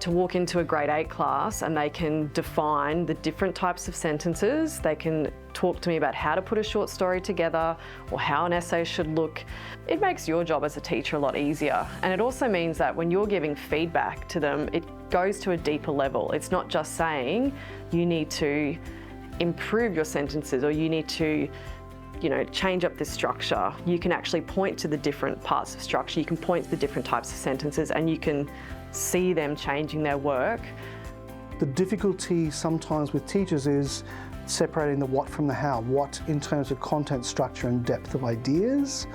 To walk into a grade 8 class and they can define the different types of sentences, they can talk to me about how to put a short story together or how an essay should look. It makes your job as a teacher a lot easier. And it also means that when you're giving feedback to them, it goes to a deeper level. It's not just saying you need to improve your sentences or you need to change up this structure. You can actually point to the different parts of structure, you can point to the different types of sentences, and you can see them changing their work. The difficulty sometimes with teachers is separating the what from the how. What in terms of content, structure and depth of ideas,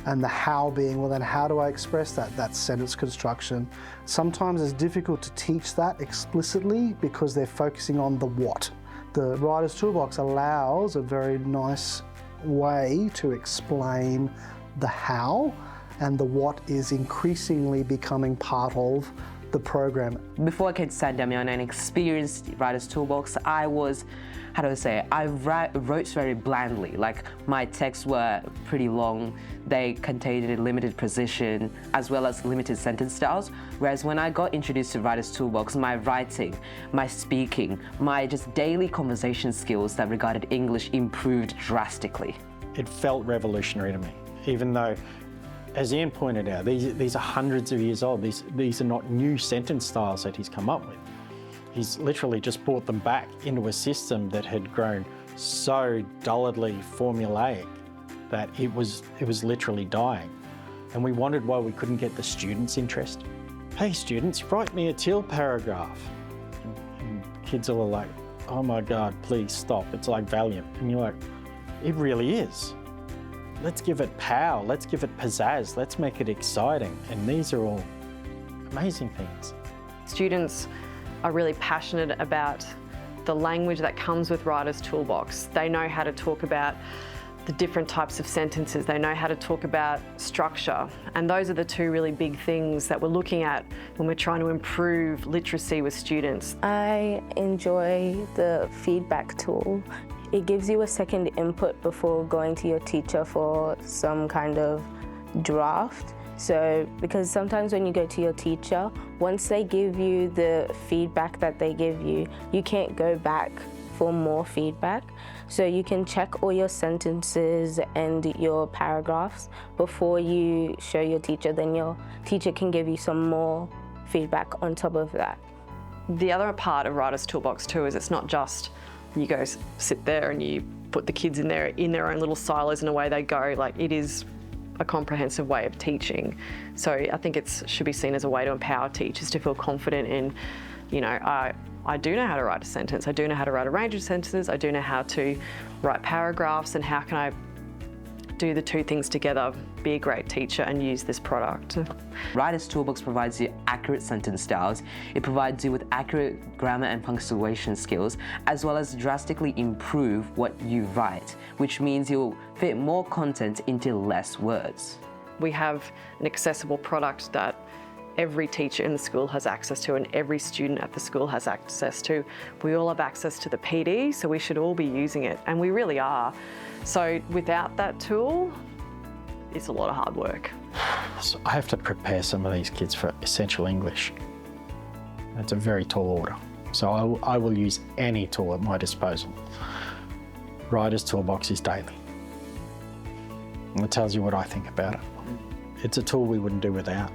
and the how being, well then how do I express that? That's sentence construction. Sometimes it's difficult to teach that explicitly because they're focusing on the what. The Writer's Toolbox allows a very nice way to explain the how, and the what is increasingly becoming part of the program. Before I came to San Damiano and experienced Writer's Toolbox, I wrote very blandly. Like, my texts were pretty long, they contained a limited precision as well as limited sentence styles, whereas when I got introduced to Writer's Toolbox, my writing, my speaking, my just daily conversation skills that regarded English improved drastically. It felt revolutionary to me, even though, as Ian pointed out, these are hundreds of years old. These are not new sentence styles that he's come up with. He's literally just brought them back into a system that had grown so dulledly formulaic that it was literally dying. And we wondered why we couldn't get the students' interest. Hey students, write me a teal paragraph. And kids are like, oh my God, please stop, it's like Valiant. And you're like, it really is. Let's give it power, let's give it pizzazz, let's make it exciting. And these are all amazing things. Students are really passionate about the language that comes with Writer's Toolbox. They know how to talk about the different types of sentences, they know how to talk about structure, and those are the two really big things that we're looking at when we're trying to improve literacy with students. I enjoy the feedback tool. It gives you a second input before going to your teacher for some kind of draft. So, because sometimes when you go to your teacher, once they give you the feedback that they give you, you can't go back for more feedback. So you can check all your sentences and your paragraphs before you show your teacher, then your teacher can give you some more feedback on top of that. The other part of Writer's Toolbox too is it's not just you go sit there and you put the kids in their own little silos and away they go. Like, it is a comprehensive way of teaching. So I think it should be seen as a way to empower teachers to feel confident in, I do know how to write a sentence, I do know how to write a range of sentences, I do know how to write paragraphs, and how can I do the two things together, be a great teacher and use this product. Writer's Toolbox provides you accurate sentence styles, it provides you with accurate grammar and punctuation skills, as well as drastically improve what you write, which means you'll fit more content into less words. We have an accessible product that every teacher in the school has access to and every student at the school has access to. We all have access to the PD, so we should all be using it, and we really are. So without that tool, it's a lot of hard work. So I have to prepare some of these kids for essential English. That's a very tall order. So I will use any tool at my disposal. Writer's Toolbox is daily. And it tells you what I think about it. It's a tool we wouldn't do without.